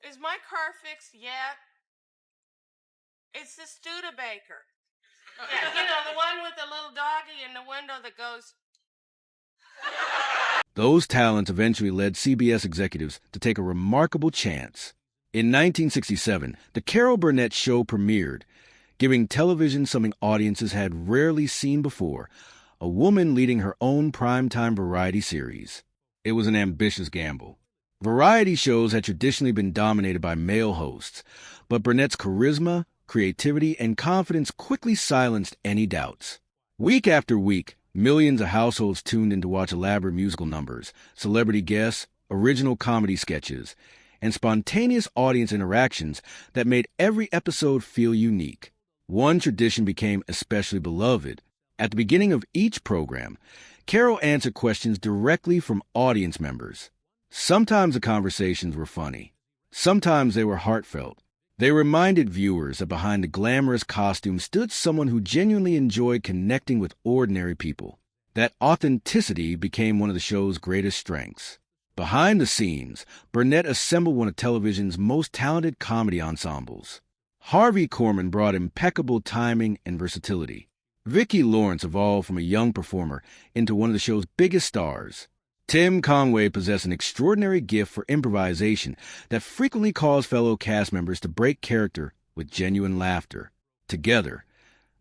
Is my car fixed yet? It's the Studebaker. Yeah, the one with the little doggy in the window that goes. Those talents eventually led CBS executives to take a remarkable chance. In 1967, the Carol Burnett Show premiered, giving television something audiences had rarely seen before, a woman leading her own primetime variety series. It was an ambitious gamble. Variety shows had traditionally been dominated by male hosts, but Burnett's charisma, creativity, and confidence quickly silenced any doubts. Week after week, millions of households tuned in to watch elaborate musical numbers, celebrity guests, original comedy sketches, and spontaneous audience interactions that made every episode feel unique. One tradition became especially beloved. At the beginning of each program, Carol answered questions directly from audience members. Sometimes the conversations were funny. Sometimes they were heartfelt. They reminded viewers that behind the glamorous costume stood someone who genuinely enjoyed connecting with ordinary people. That authenticity became one of the show's greatest strengths. Behind the scenes, Burnett assembled one of television's most talented comedy ensembles. Harvey Korman brought impeccable timing and versatility. Vicki Lawrence evolved from a young performer into one of the show's biggest stars. Tim Conway possessed an extraordinary gift for improvisation that frequently caused fellow cast members to break character with genuine laughter. Together,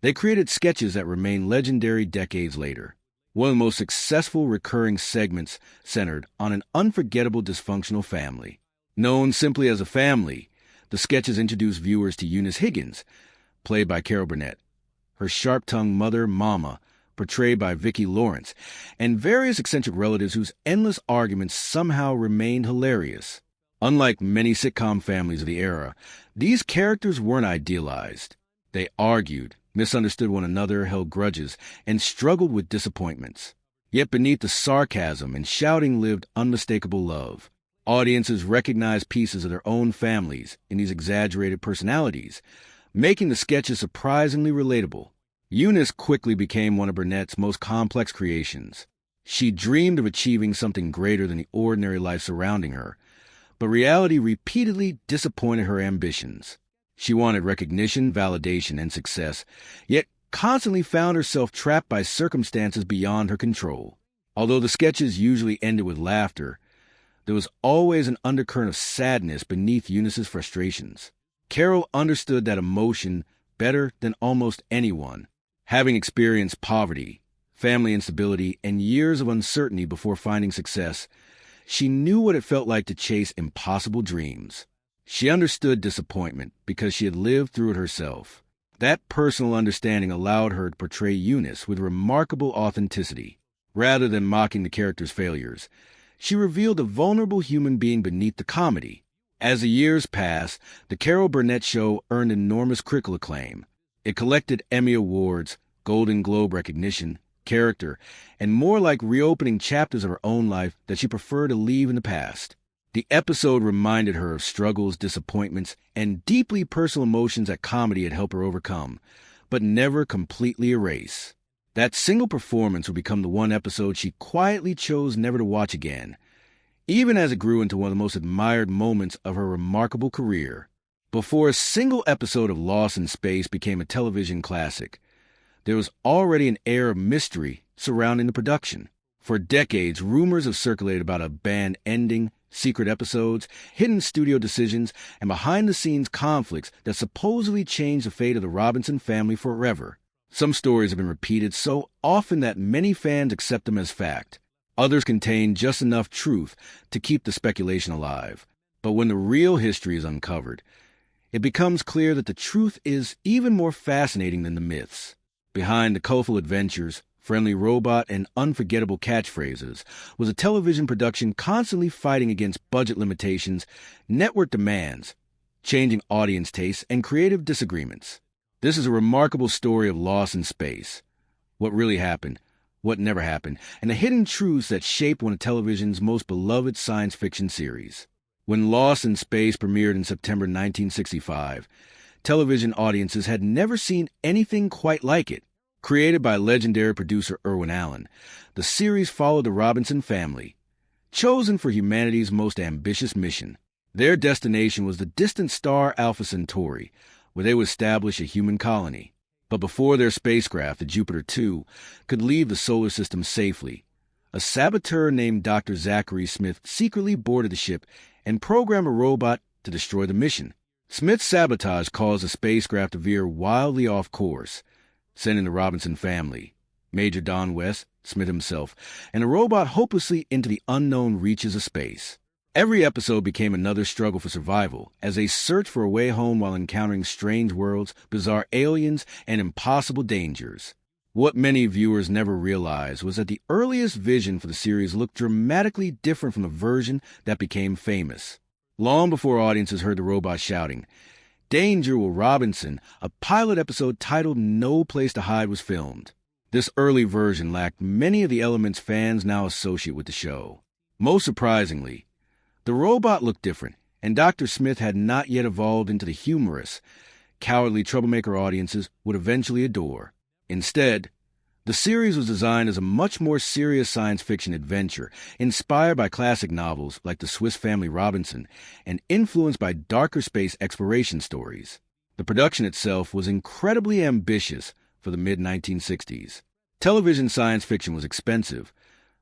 they created sketches that remain legendary decades later. One of the most successful recurring segments centered on an unforgettable dysfunctional family. Known simply as a family, the sketches introduced viewers to Eunice Higgins, played by Carol Burnett, her sharp-tongued mother, Mama, portrayed by Vicki Lawrence, and various eccentric relatives whose endless arguments somehow remained hilarious. Unlike many sitcom families of the era, these characters weren't idealized. They argued, misunderstood one another, held grudges, and struggled with disappointments. Yet beneath the sarcasm and shouting lived unmistakable love. Audiences recognized pieces of their own families in these exaggerated personalities, making the sketches surprisingly relatable. Eunice quickly became one of Burnett's most complex creations. She dreamed of achieving something greater than the ordinary life surrounding her, but reality repeatedly disappointed her ambitions. She wanted recognition, validation, and success, yet constantly found herself trapped by circumstances beyond her control. Although the sketches usually ended with laughter, there was always an undercurrent of sadness beneath Eunice's frustrations. Carol understood that emotion better than almost anyone. Having experienced poverty, family instability, and years of uncertainty before finding success, she knew what it felt like to chase impossible dreams. She understood disappointment because she had lived through it herself. That personal understanding allowed her to portray Eunice with remarkable authenticity. Rather than mocking the character's failures, she revealed a vulnerable human being beneath the comedy. As the years passed, the Carol Burnett Show earned enormous critical acclaim. It collected Emmy Awards, Golden Globe recognition, character, and more like reopening chapters of her own life that she preferred to leave in the past. The episode reminded her of struggles, disappointments, and deeply personal emotions that comedy had helped her overcome, but never completely erase. That single performance would become the one episode she quietly chose never to watch again, even as it grew into one of the most admired moments of her remarkable career. Before a single episode of Lost in Space became a television classic, there was already an air of mystery surrounding the production. For decades, rumors have circulated about a band ending, secret episodes, hidden studio decisions, and behind-the-scenes conflicts that supposedly changed the fate of the Robinson family forever. Some stories have been repeated so often that many fans accept them as fact. Others contain just enough truth to keep the speculation alive. But when the real history is uncovered, it becomes clear that the truth is even more fascinating than the myths. Behind the colorful adventures, friendly robot, and unforgettable catchphrases was a television production constantly fighting against budget limitations, network demands, changing audience tastes, and creative disagreements. This is a remarkable story of Lost in Space. What really happened, what never happened, and the hidden truths that shaped one of television's most beloved science fiction series. When Lost in Space premiered in September 1965, television audiences had never seen anything quite like it. Created by legendary producer Irwin Allen, the series followed the Robinson family, chosen for humanity's most ambitious mission. Their destination was the distant star Alpha Centauri, where they would establish a human colony. But before their spacecraft, the Jupiter 2, could leave the solar system safely, a saboteur named Dr. Zachary Smith secretly boarded the ship and programmed a robot to destroy the mission. Smith's sabotage caused the spacecraft to veer wildly off course, sending the Robinson family, Major Don West, Smith himself, and the robot hopelessly into the unknown reaches of space. Every episode became another struggle for survival as they searched for a way home while encountering strange worlds, bizarre aliens, and impossible dangers. What many viewers never realized was that the earliest vision for the series looked dramatically different from the version that became famous. Long before audiences heard the robot shouting, "Danger, Will Robinson," a pilot episode titled "No Place to Hide" was filmed. This early version lacked many of the elements fans now associate with the show. Most surprisingly, the robot looked different, and Dr. Smith had not yet evolved into the humorous, cowardly troublemaker audiences would eventually adore. Instead, the series was designed as a much more serious science fiction adventure, inspired by classic novels like The Swiss Family Robinson and influenced by darker space exploration stories. The production itself was incredibly ambitious for the mid-1960s. Television science fiction was expensive,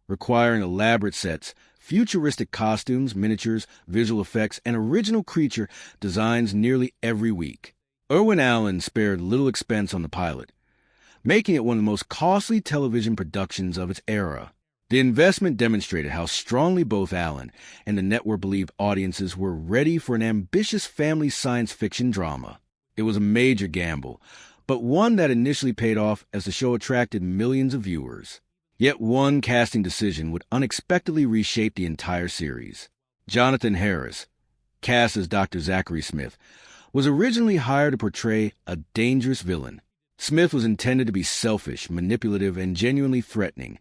requiring elaborate sets, futuristic costumes, miniatures, visual effects, and original creature designs nearly every week. Irwin Allen spared little expense on the pilot, making it one of the most costly television productions of its era. The investment demonstrated how strongly both Allen and the network believed audiences were ready for an ambitious family science fiction drama. It was a major gamble, but one that initially paid off as the show attracted millions of viewers. Yet one casting decision would unexpectedly reshape the entire series. Jonathan Harris, cast as Dr. Zachary Smith, was originally hired to portray a dangerous villain. Smith was intended to be selfish, manipulative, and genuinely threatening,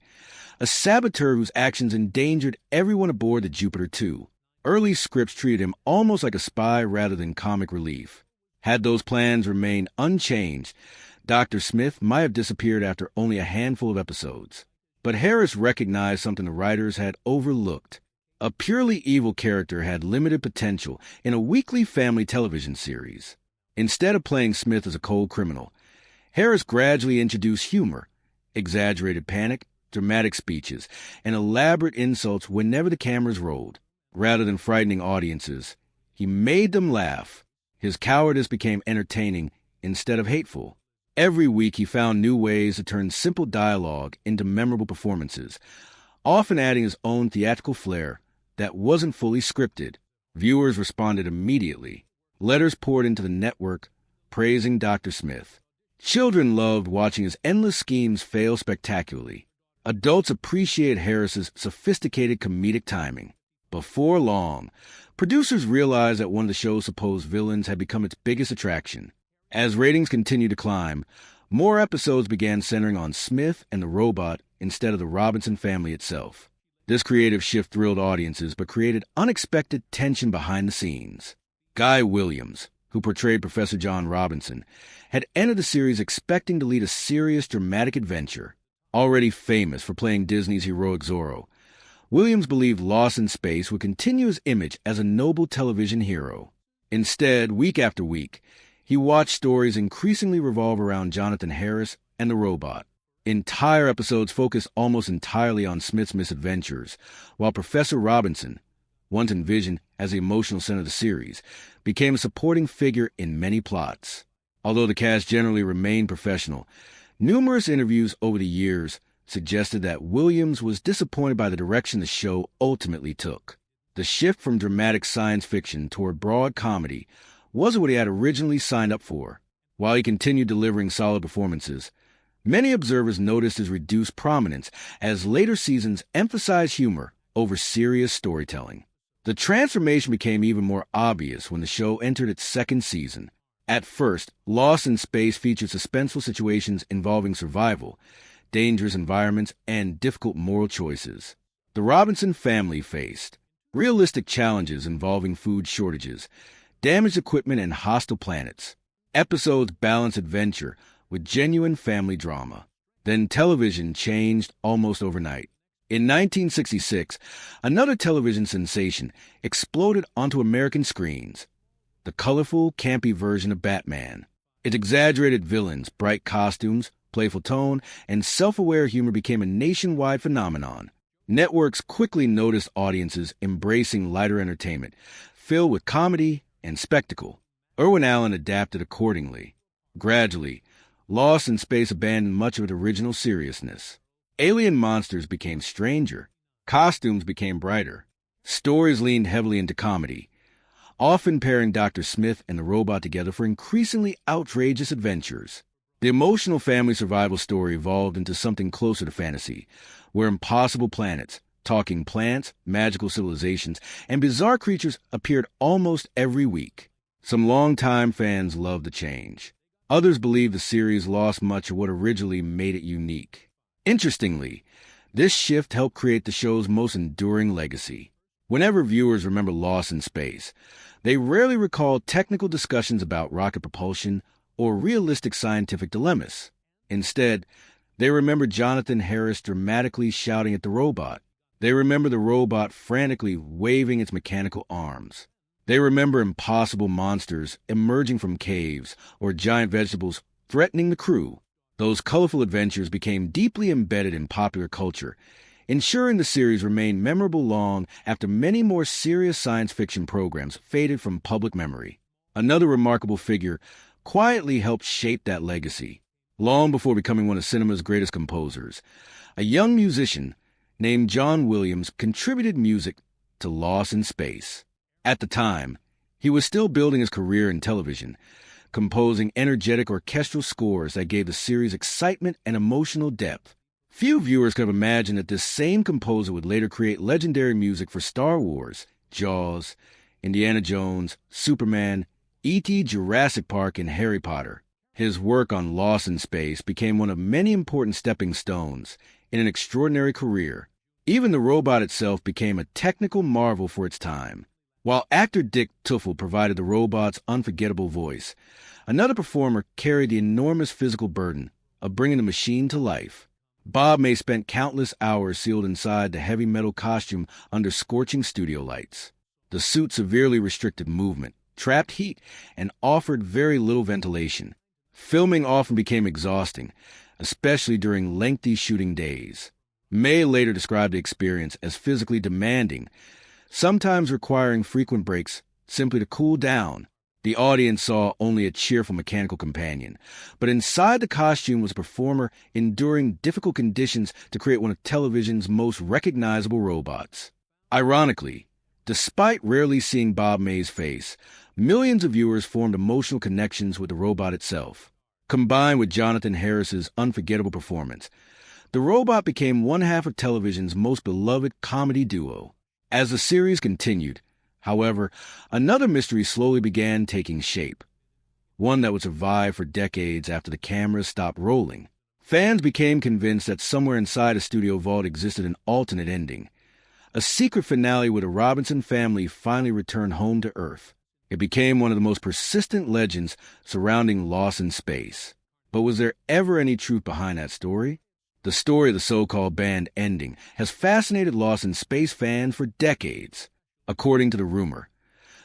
a saboteur whose actions endangered everyone aboard the Jupiter 2. Early scripts treated him almost like a spy rather than comic relief. Had those plans remained unchanged, Dr. Smith might have disappeared after only a handful of episodes. But Harris recognized something the writers had overlooked. A purely evil character had limited potential in a weekly family television series. Instead of playing Smith as a cold criminal, Harris gradually introduced humor, exaggerated panic, dramatic speeches, and elaborate insults whenever the cameras rolled. Rather than frightening audiences, he made them laugh. His cowardice became entertaining instead of hateful. Every week he found new ways to turn simple dialogue into memorable performances, often adding his own theatrical flair that wasn't fully scripted. Viewers responded immediately. Letters poured into the network praising Dr. Smith. Children loved watching his endless schemes fail spectacularly. Adults appreciated Harris's sophisticated comedic timing. Before long, producers realized that one of the show's supposed villains had become its biggest attraction. As ratings continued to climb, more episodes began centering on Smith and the robot instead of the Robinson family itself. This creative shift thrilled audiences but created unexpected tension behind the scenes. Guy Williams, who portrayed Professor John Robinson, had entered the series expecting to lead a serious, dramatic adventure. Already famous for playing Disney's heroic Zorro, Williams believed Lost in Space would continue his image as a noble television hero. Instead, week after week, he watched stories increasingly revolve around Jonathan Harris and the robot. Entire episodes focused almost entirely on Smith's misadventures, while Professor Robinson, once envisioned as the emotional center of the series, became a supporting figure in many plots. Although the cast generally remained professional, numerous interviews over the years suggested that Williams was disappointed by the direction the show ultimately took. The shift from dramatic science fiction toward broad comedy wasn't what he had originally signed up for. While he continued delivering solid performances, many observers noticed his reduced prominence as later seasons emphasized humor over serious storytelling. The transformation became even more obvious when the show entered its second season. At first, Lost in Space featured suspenseful situations involving survival, dangerous environments, and difficult moral choices. The Robinson family faced realistic challenges involving food shortages, damaged equipment, and hostile planets. Episodes balanced adventure with genuine family drama. Then television changed almost overnight. In 1966, another television sensation exploded onto American screens, the colorful, campy version of Batman. Its exaggerated villains, bright costumes, playful tone, and self-aware humor became a nationwide phenomenon. Networks quickly noticed audiences embracing lighter entertainment, filled with comedy and spectacle. Irwin Allen adapted accordingly. Gradually, Lost in Space abandoned much of its original seriousness. Alien monsters became stranger, costumes became brighter, stories leaned heavily into comedy, often pairing Dr. Smith and the robot together for increasingly outrageous adventures. The emotional family survival story evolved into something closer to fantasy, where impossible planets, talking plants, magical civilizations, and bizarre creatures appeared almost every week. Some longtime fans loved the change. Others believe the series lost much of what originally made it unique. Interestingly, this shift helped create the show's most enduring legacy. Whenever viewers remember Lost in Space, they rarely recall technical discussions about rocket propulsion or realistic scientific dilemmas. Instead, they remember Jonathan Harris dramatically shouting at the robot. They remember the robot frantically waving its mechanical arms. They remember impossible monsters emerging from caves or giant vegetables threatening the crew. Those colorful adventures became deeply embedded in popular culture, ensuring the series remained memorable long after many more serious science fiction programs faded from public memory. Another remarkable figure quietly helped shape that legacy. Long before becoming one of cinema's greatest composers, a young musician named John Williams contributed music to Lost in Space. At the time, he was still building his career in television, composing energetic orchestral scores that gave the series excitement and emotional depth. Few viewers could have imagined that this same composer would later create legendary music for Star Wars, Jaws, Indiana Jones, Superman, E.T., Jurassic Park, and Harry Potter. His work on Lost in Space became one of many important stepping stones in an extraordinary career. Even the robot itself became a technical marvel for its time. While actor Dick Tuffle provided the robot's unforgettable voice, another performer carried the enormous physical burden of bringing the machine to life. Bob May spent countless hours sealed inside the heavy metal costume under scorching studio lights. The suit severely restricted movement, trapped heat, and offered very little ventilation. Filming often became exhausting, especially during lengthy shooting days. May later described the experience as physically demanding, sometimes requiring frequent breaks simply to cool down. The audience saw only a cheerful mechanical companion, but inside the costume was a performer enduring difficult conditions to create one of television's most recognizable robots. Ironically, despite rarely seeing Bob May's face, millions of viewers formed emotional connections with the robot itself. Combined with Jonathan Harris's unforgettable performance, the robot became one half of television's most beloved comedy duo. As the series continued, however, another mystery slowly began taking shape, one that would survive for decades after the cameras stopped rolling. Fans became convinced that somewhere inside a studio vault existed an alternate ending, a secret finale where the Robinson family finally returned home to Earth. It became one of the most persistent legends surrounding Lost in Space. But was there ever any truth behind that story? The story of the so-called band ending has fascinated Lost in Space fans for decades. According to the rumor,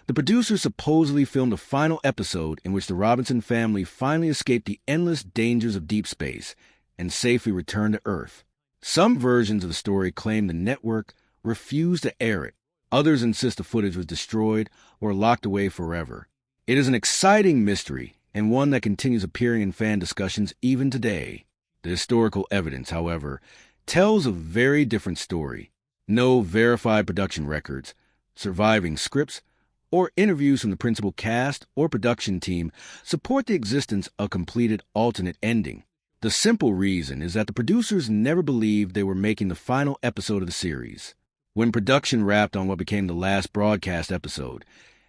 the producers supposedly filmed a final episode in which the Robinson family finally escaped the endless dangers of deep space and safely returned to Earth. Some versions of the story claim the network refused to air it. Others insist the footage was destroyed or locked away forever. It is an exciting mystery and one that continues appearing in fan discussions even today. The historical evidence, however, tells a very different story. No verified production records, surviving scripts, or interviews from the principal cast or production team support the existence of a completed alternate ending. The simple reason is that the producers never believed they were making the final episode of the series. When production wrapped on what became the last broadcast episode,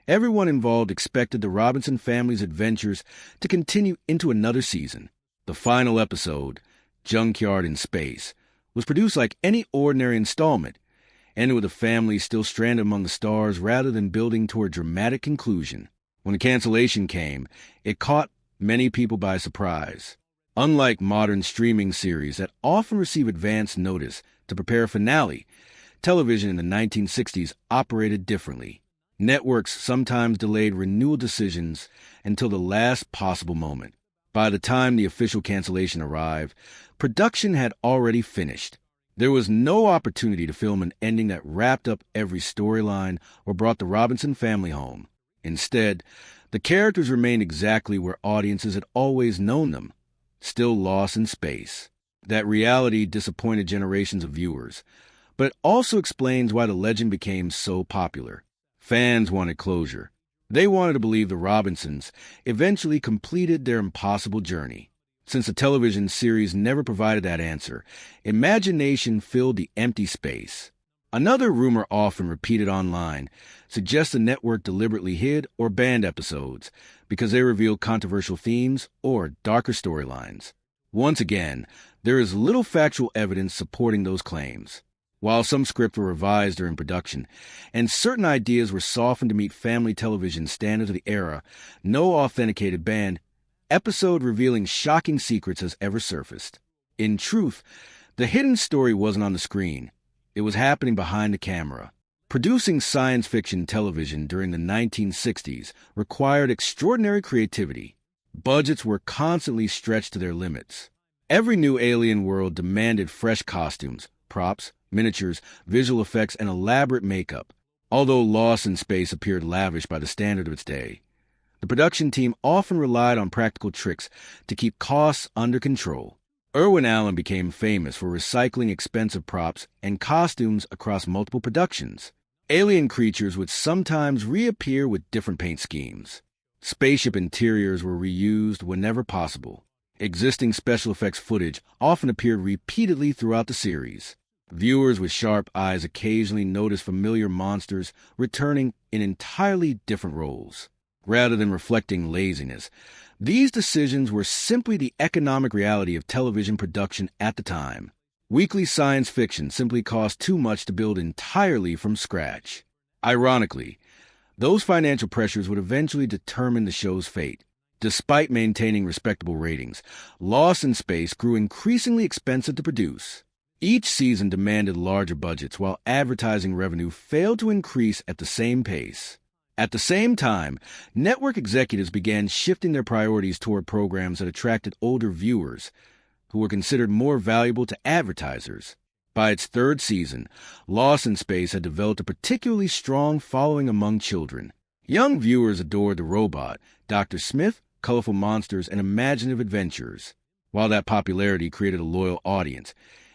everyone involved expected the Robinson family's adventures to continue into another season. The final episode, Junkyard in Space, was produced like any ordinary installment, ending with the family still stranded among the stars rather than building toward a dramatic conclusion. When the cancellation came, it caught many people by surprise. Unlike modern streaming series that often receive advance notice to prepare a finale, television in the 1960s operated differently. Networks sometimes delayed renewal decisions until the last possible moment. By the time the official cancellation arrived, production had already finished. There was no opportunity to film an ending that wrapped up every storyline or brought the Robinson family home. Instead, the characters remained exactly where audiences had always known them, still lost in space. That reality disappointed generations of viewers, but it also explains why the legend became so popular. Fans wanted closure. They wanted to believe the Robinsons eventually completed their impossible journey. Since the television series never provided that answer, imagination filled the empty space. Another rumor often repeated online suggests the network deliberately hid or banned episodes because they revealed controversial themes or darker storylines. Once again, there is little factual evidence supporting those claims. While some scripts were revised during production, and certain ideas were softened to meet family television standards of the era, no authenticated banned episode revealing shocking secrets has ever surfaced. In truth, the hidden story wasn't on the screen. It was happening behind the camera. Producing science fiction television during the 1960s required extraordinary creativity. Budgets were constantly stretched to their limits. Every new alien world demanded fresh costumes, props, miniatures, visual effects, and elaborate makeup. Although Lost in Space appeared lavish by the standard of its day, the production team often relied on practical tricks to keep costs under control. Irwin Allen became famous for recycling expensive props and costumes across multiple productions. Alien creatures would sometimes reappear with different paint schemes. Spaceship interiors were reused whenever possible. Existing special effects footage often appeared repeatedly throughout the series. Viewers with sharp eyes occasionally noticed familiar monsters returning in entirely different roles. Rather than reflecting laziness, these decisions were simply the economic reality of television production at the time. Weekly science fiction simply cost too much to build entirely from scratch. Ironically, those financial pressures would eventually determine the show's fate. Despite maintaining respectable ratings, Lost in Space grew increasingly expensive to produce. Each season demanded larger budgets, while advertising revenue failed to increase at the same pace. At the same time, network executives began shifting their priorities toward programs that attracted older viewers, who were considered more valuable to advertisers. By its third season, Lost in Space had developed a particularly strong following among children. Young viewers adored the robot, Dr. Smith, colorful monsters, and imaginative adventures. While that popularity created a loyal audience,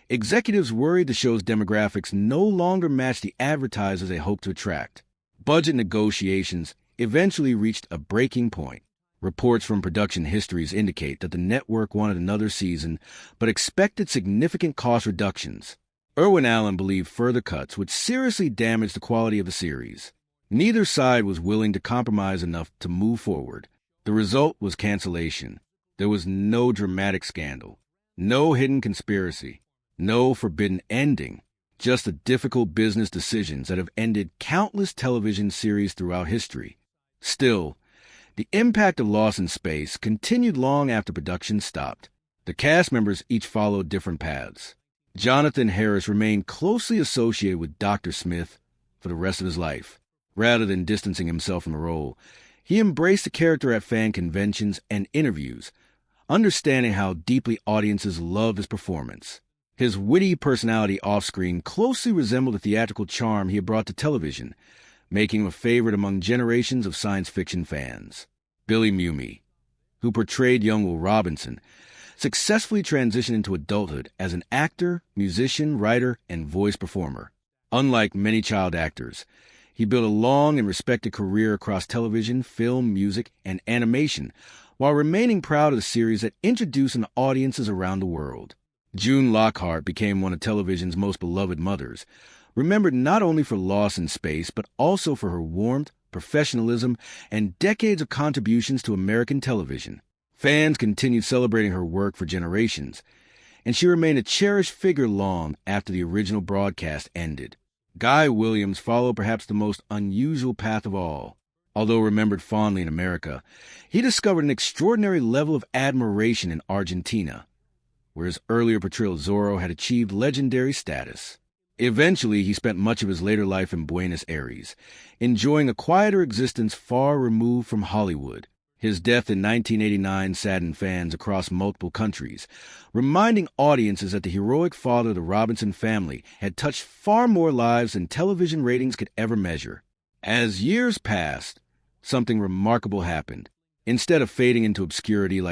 executives worried the show's demographics no longer matched the advertisers they hoped to attract. Budget negotiations eventually reached a breaking point. Reports from production histories indicate that the network wanted another season, but expected significant cost reductions. Irwin Allen believed further cuts would seriously damage the quality of the series. Neither side was willing to compromise enough to move forward. The result was cancellation. There was no dramatic scandal, no hidden conspiracy, no forbidden ending. Just the difficult business decisions that have ended countless television series throughout history. Still, the impact of Lost in Space continued long after production stopped. The cast members each followed different paths. Jonathan Harris remained closely associated with Dr. Smith for the rest of his life. Rather than distancing himself from the role, he embraced the character at fan conventions and interviews, understanding how deeply audiences loved his performance. His witty personality off-screen closely resembled the theatrical charm he had brought to television, making him a favorite among generations of science fiction fans. Billy Mumy, who portrayed young Will Robinson, successfully transitioned into adulthood as an actor, musician, writer, and voice performer. Unlike many child actors, he built a long and respected career across television, film, music, and animation, while remaining proud of the series that introduced him to audiences around the world. June Lockhart became one of television's most beloved mothers, remembered not only for Lost in Space, but also for her warmth, professionalism, and decades of contributions to American television. Fans continued celebrating her work for generations, and she remained a cherished figure long after the original broadcast ended. Guy Williams followed perhaps the most unusual path of all. Although remembered fondly in America, he discovered an extraordinary level of admiration in Argentina. where his earlier portrayal of Zorro had achieved legendary status. Eventually, he spent much of his later life in Buenos Aires, enjoying a quieter existence far removed from Hollywood. His death in 1989 saddened fans across multiple countries, reminding audiences that the heroic father of the Robinson family had touched far more lives than television ratings could ever measure. As years passed, something remarkable happened. Instead of fading into obscurity like